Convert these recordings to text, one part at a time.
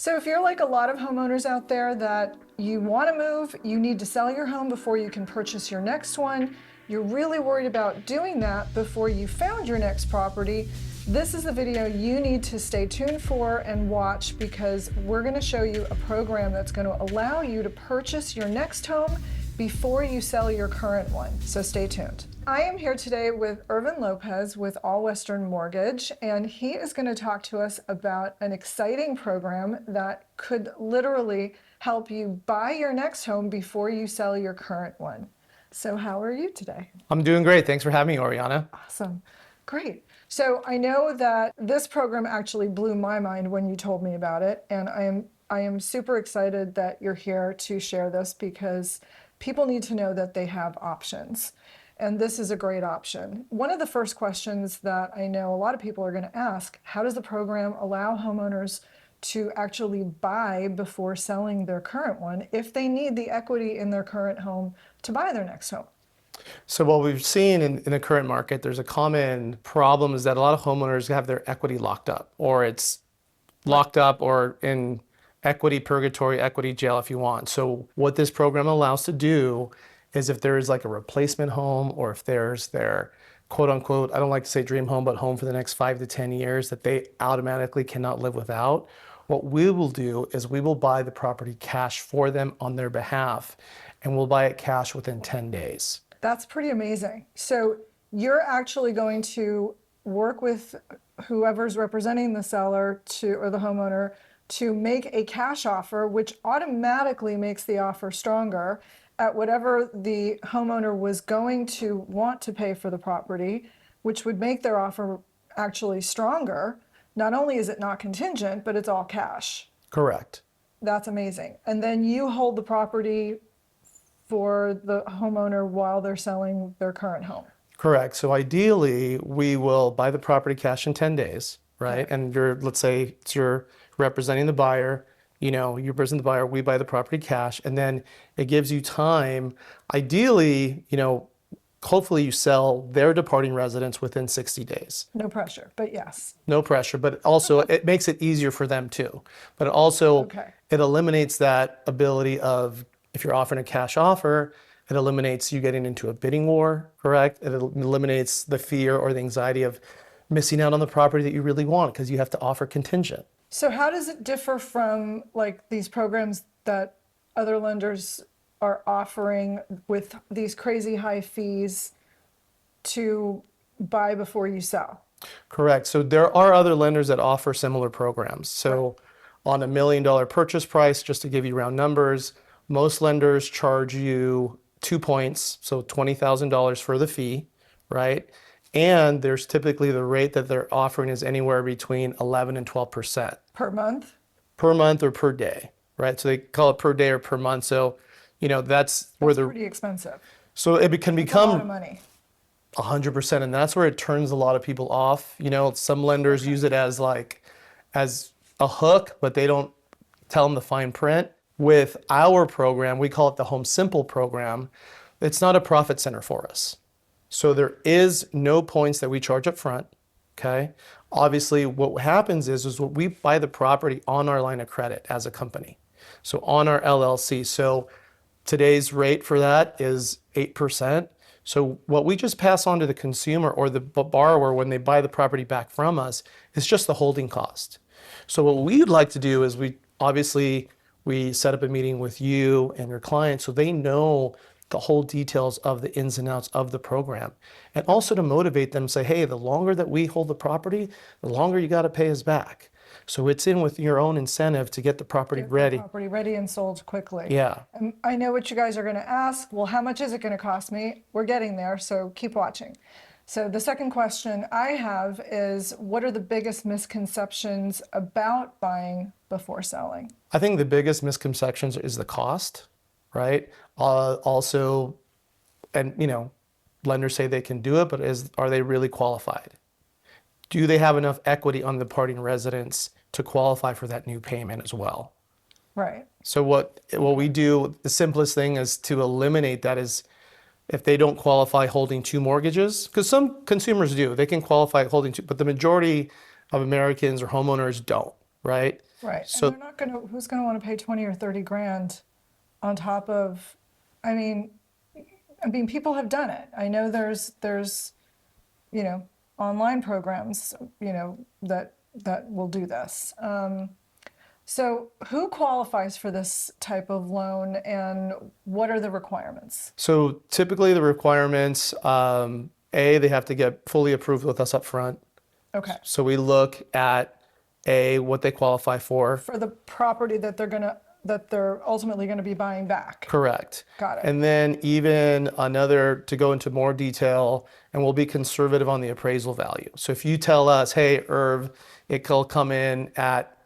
So if you're like a lot of homeowners out there that you want to move, you need to sell your home before you can purchase your next one, you're really worried about doing that before you found your next property, this is the video you need to stay tuned for and watch, because we're going to show you a program that's going to allow you to purchase your next home before you sell your current one. So stay tuned. I am here today with Irvin Lopez with All Western Mortgage, and he is going to talk to us about an exciting program that could literally help you buy your next home before you sell your current one. So how are you today? I'm doing great. Thanks for having me, Oriana. Awesome. Great. So I know that this program actually blew my mind when you told me about it, and I am super excited that you're here to share this, because people need to know that they have options. And this is a great option. One of the first questions that I know a lot of people are going to ask: how does the program allow homeowners to actually buy before selling their current one if they need the equity in their current home to buy their next home? So what we've seen in the current market, there's a common problem is that a lot of homeowners have their equity locked up, or it's locked up or in equity purgatory, equity jail if you want. So what this program allows to do is, if there is like a replacement home, or if there's their quote unquote, I don't like to say dream home, but home for the next 5 to 10 years that they automatically cannot live without, what we will do is we will buy the property cash for them on their behalf, and we'll buy it cash within 10 days. That's pretty amazing. So you're actually going to work with whoever's representing the seller or the homeowner to make a cash offer, which automatically makes the offer stronger at whatever the homeowner was going to want to pay for the property, which would make their offer actually stronger. Not only is it not contingent, but it's all cash. Correct. That's amazing. And then you hold the property for the homeowner while they're selling their current home. Correct. So ideally, we will buy the property cash in 10 days, right? Okay. And let's say you're representing the buyer, you represent the buyer, we buy the property cash, and then it gives you time. Ideally, hopefully you sell their departing residence within 60 days. No pressure, but yes. No pressure, but also it makes it easier for them too. But it also, it eliminates that ability of, if you're offering a cash offer, it eliminates you getting into a bidding war, correct? It eliminates the fear or the anxiety of missing out on the property that you really want, because you have to offer contingent. So how does it differ from like these programs that other lenders are offering with these crazy high fees to buy before you sell? Correct. So there are other lenders that offer similar programs. So on $1 million purchase price, just to give you round numbers, most lenders charge you 2 points, so $20,000 for the fee, right? And there's typically the rate that they're offering is anywhere between 11 and 12%. Per month? Per month or per day, right? So they call it per day or per month. So, that's where pretty expensive. So it can become a lot of money. 100%, and that's where it turns a lot of people off. Some lenders use it as a hook, but they don't tell them the fine print. With our program, we call it the Home Simple program. It's not a profit center for us. So there is no points that we charge up front, okay? Obviously, what happens is we buy the property on our line of credit as a company. So on our LLC. So today's rate for that is 8%. So what we just pass on to the consumer or the borrower when they buy the property back from us is just the holding cost. So what we'd like to do is we set up a meeting with you and your client so they know the whole details of the ins and outs of the program. And also to motivate them, say, hey, the longer that we hold the property, the longer you got to pay us back. So it's in with your own incentive to get the property ready. Property ready and sold quickly. Yeah. And I know what you guys are going to ask. Well, how much is it going to cost me? We're getting there, so keep watching. So the second question I have is, what are the biggest misconceptions about buying before selling? I think the biggest misconceptions is the cost, right? Also, and lenders say they can do it, but are they really qualified? Do they have enough equity on the departing residence to qualify for that new payment as well? Right. So what we do, the simplest thing is to eliminate that is, if they don't qualify holding 2 mortgages, because some consumers do, they can qualify holding 2, but the majority of Americans or homeowners don't, right? Right. And So they're not going to, who's going to want to pay 20 or 30 grand on top of, I mean, people have done it. I know there's, online programs, that will do this. So who qualifies for this type of loan and what are the requirements? So typically the requirements, they have to get fully approved with us up front. Okay. So we look at what they qualify for. For the property that they're ultimately going to be buying back. Correct. Got it. And then even another, to go into more detail, and we'll be conservative on the appraisal value. So if you tell us, hey, Irv, it'll come in at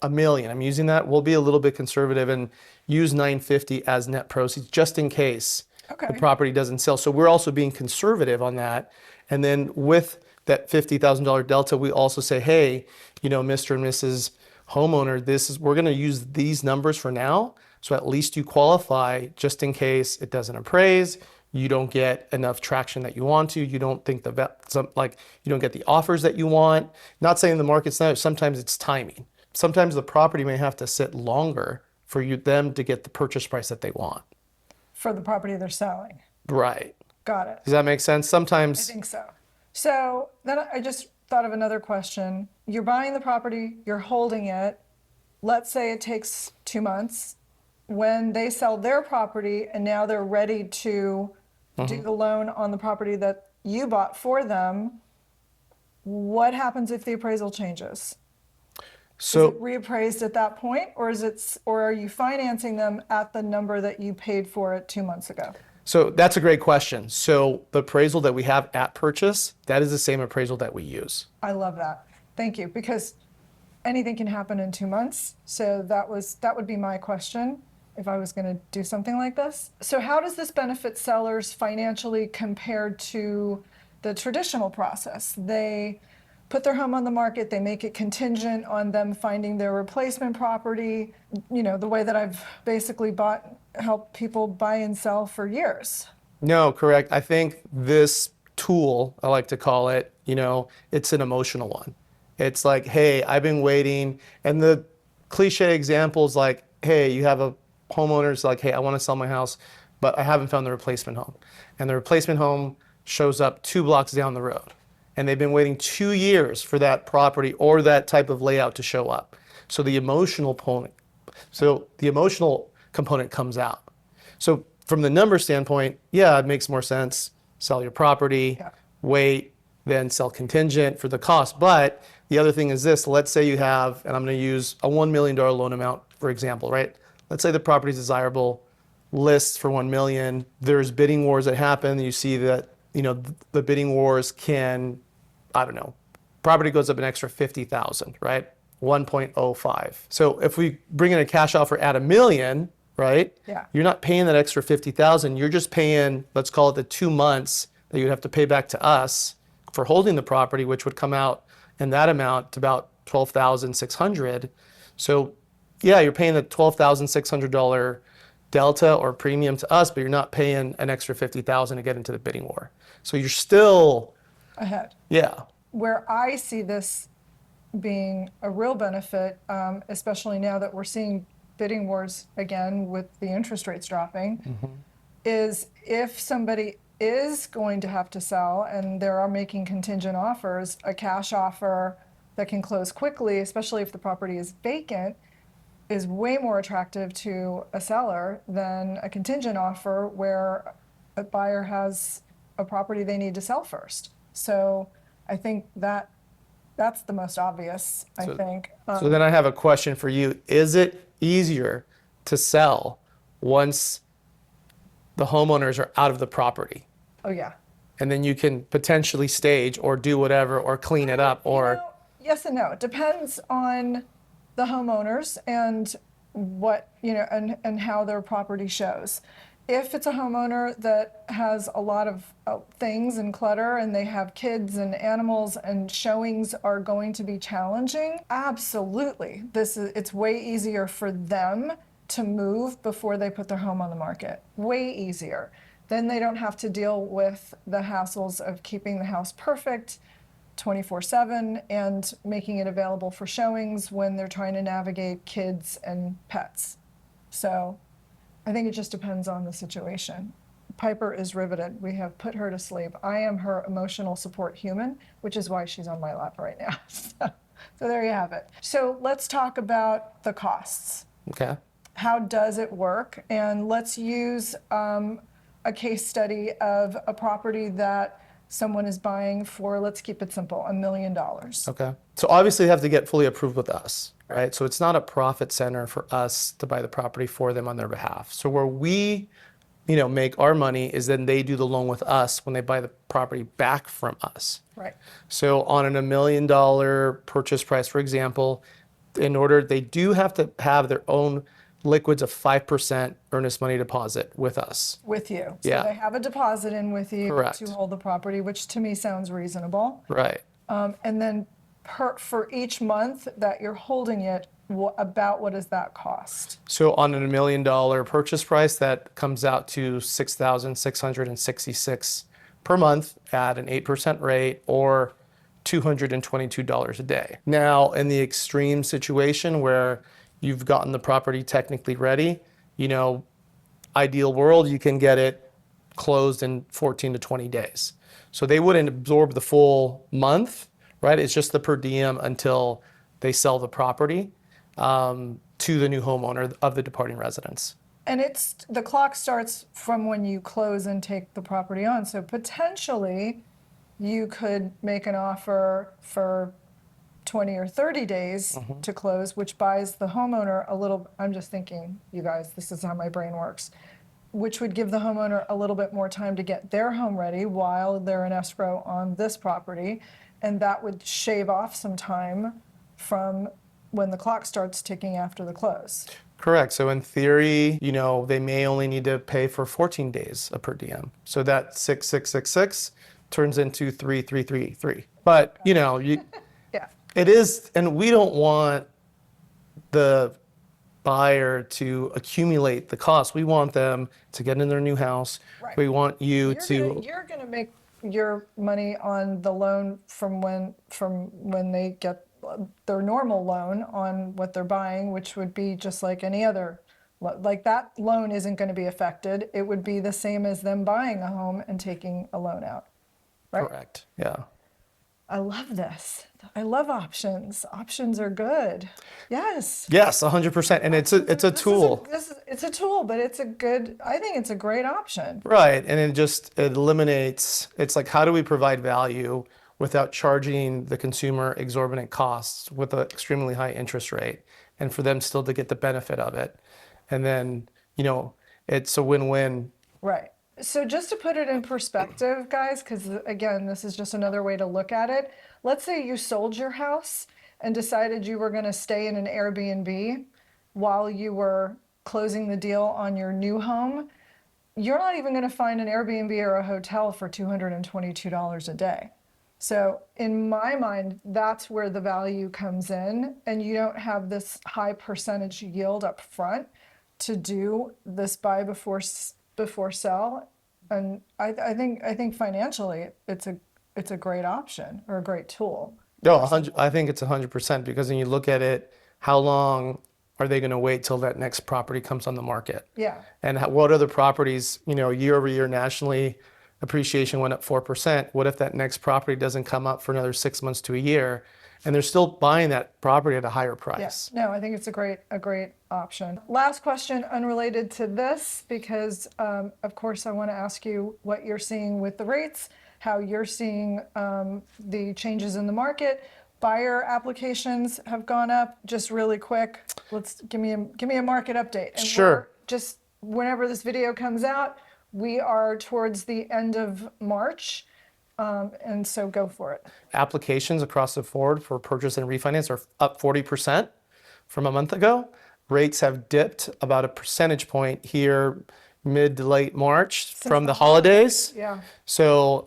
a million, I'm using that, we'll be a little bit conservative and use 950 as net proceeds just in case Okay. the property doesn't sell. So we're also being conservative on that. And then with that $50,000 delta, we also say, hey, Mr. and Mrs. homeowner, we're going to use these numbers for now. So at least you qualify just in case it doesn't appraise, you don't get enough traction that you want to, you don't think you don't get the offers that you want. Not saying the market's not, sometimes it's timing. Sometimes the property may have to sit longer for them to get the purchase price that they want. For the property they're selling. Right. Got it. Does that make sense? I Sometimes, think so. So then I just thought of another question. You're buying the property, you're holding it. Let's say it takes 2 months. When they sell their property and now they're ready to do the loan on the property that you bought for them, what happens if the appraisal changes? Is so it reappraised at that point, or are you financing them at the number that you paid for it 2 months ago? So that's a great question. So the appraisal that we have at purchase, that is the same appraisal that we use. I love that. Thank you, because anything can happen in 2 months. So that would be my question if I was going to do something like this. So how does this benefit sellers financially compared to the traditional process? They put their home on the market, they make it contingent on them finding their replacement property, the way that I've basically helped people buy and sell for years. No, correct. I think this tool, I like to call it, it's an emotional one. It's like, hey, I've been waiting. And the cliche examples like, hey, you have a homeowner's like, hey, I want to sell my house, but I haven't found the replacement home. And the replacement home shows up 2 blocks down the road. And they've been waiting 2 years for that property or that type of layout to show up. So the emotional component comes out. So from the number standpoint, yeah, it makes more sense. Sell your property, wait, then sell contingent for the cost. But the other thing is this, let's say you have, and I'm going to use a $1 million loan amount, for example, right? Let's say the property is desirable, lists for $1 million. There's bidding wars that happen. You see that, the bidding wars can, property goes up an extra 50,000, right? 1.05. So if we bring in a cash offer at $1 million, right? Yeah. You're not paying that extra 50,000. You're just paying, let's call it the 2 months that you'd have to pay back to us for holding the property, which would come out in that amount to about $12,600. So yeah, you're paying the $12,600 delta or premium to us, but you're not paying an extra 50,000 to get into the bidding war. So you're still Ahead. Yeah. Where I see this being a real benefit, especially now that we're seeing bidding wars again with the interest rates dropping, is if somebody is going to have to sell and they are making contingent offers, a cash offer that can close quickly, especially if the property is vacant, is way more attractive to a seller than a contingent offer where a buyer has a property they need to sell first. So I think that's the most obvious, I think. So then I have a question for you. Is it easier to sell once the homeowners are out of the property? Oh, yeah. And then you can potentially stage or do whatever or clean it up or... Yes and no. It depends on the homeowners and what, and how their property shows. If it's a homeowner that has a lot of things and clutter and they have kids and animals and showings are going to be challenging, absolutely. It's way easier for them to move before they put their home on the market. Way easier. Then they don't have to deal with the hassles of keeping the house perfect, 24/7 and making it available for showings when they're trying to navigate kids and pets. So I think it just depends on the situation. Piper is riveted. We have put her to sleep. I am her emotional support human, which is why she's on my lap right now. So there you have it. So let's talk about the costs. Okay. How does it work? And let's use a case study of a property that someone is buying for, let's keep it simple, $1 million. Okay. So obviously they have to get fully approved with us, right? So it's not a profit center for us to buy the property for them on their behalf. So where we, make our money is then they do the loan with us when they buy the property back from us. Right. So on an $1 million purchase price, for example, they do have to have their own liquids of 5% earnest money deposit with us. With you. So Yeah. they have a deposit in with you Correct. to hold the property, which to me sounds reasonable. Right. And then for each month that you're holding it, about what does that cost? So on a $1 million purchase price, that comes out to $6,666 per month at an 8% rate, or $222 a day. Now, in the extreme situation where you've gotten the property technically ready, ideal world, you can get it closed in 14 to 20 days. So they wouldn't absorb the full month, right? It's just the per diem until they sell the property to the new homeowner of the departing residence. And the clock starts from when you close and take the property on. So potentially you could make an offer for 20 or 30 days to close, which buys the homeowner a little, I'm just thinking, you guys, this is how my brain works, which would give the homeowner a little bit more time to get their home ready while they're in escrow on this property. And that would shave off some time from when the clock starts ticking after the close. Correct. So in theory, they may only need to pay for 14 days of per diem. So that 6,666 turns into 3,333. But, Yeah. it is, and we don't want the buyer to accumulate the cost. We want them to get in their new house. Right. We want you to. You're going to make your money on the loan from when they get their normal loan on what they're buying, which would be just like any other. Like that loan isn't going to be affected. It would be the same as them buying a home and taking a loan out. Right? Correct. Yeah. I love this. I love options. Options are good. Yes. Yes, 100%. And it's a tool. It's a tool, but I think it's a great option. Right. And it eliminates, it's like, how do we provide value without charging the consumer exorbitant costs with an extremely high interest rate, and for them still to get the benefit of it? And then, it's a win-win. Right. So just to put it in perspective, guys, because again, this is just another way to look at it. Let's say you sold your house and decided you were going to stay in an Airbnb while you were closing the deal on your new home. You're not even going to find an Airbnb or a hotel for $222 a day. So in my mind, that's where the value comes in, and you don't have this high percentage yield up front to do this buy before sell. And I think financially it's a great option or a great tool. No, I think it's 100%, because when you look at it, how long are they going to wait till that next property comes on the market? Yeah. And what other properties, year over year nationally, appreciation went up 4%. What if that next property doesn't come up for another 6 months to a year, and they're still buying that property at a higher price? Yes. No, I think it's a great option. Last question, unrelated to this, because of course I want to ask you what you're seeing with the rates, how you're seeing the changes in the market. Buyer applications have gone up. Just really quick, let's give me a market update. And Sure. Just whenever this video comes out, we are towards the end of March, and so go for it. Applications across the board for purchase and refinance are up 40% from a month ago. Rates have dipped about a percentage point here mid to late March from the holidays. Yeah. So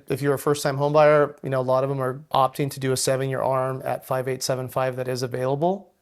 if you're a first-time home buyer, a lot of them are opting to do a 7-year ARM at 5.875 that is available,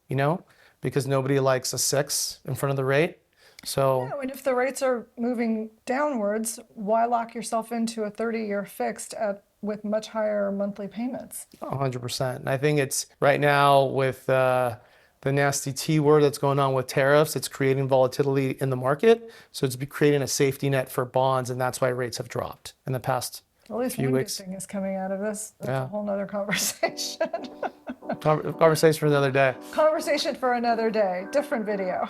because nobody likes a 6 in front of the rate. So, and if the rates are moving downwards, why lock yourself into a 30-year fixed at with much higher monthly payments. 100%. And I think it's right now with the nasty T word that's going on with tariffs, it's creating volatility in the market. So it's creating a safety net for bonds, and that's why rates have dropped in the past At least few one weeks. good thing is coming out of this. That's Yeah. a whole nother conversation. Conversation for another day. Conversation for another day, different video.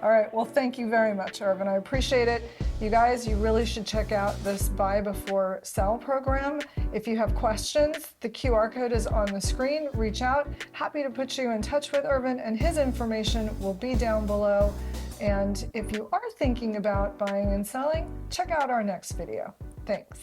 All right, well, thank you very much, Irvin. I appreciate it. You guys, you really should check out this buy before sell program. If you have questions, the QR code is on the screen. Reach out. Happy to put you in touch with Irvin, and his information will be down below. And if you are thinking about buying and selling, check out our next video. Thanks.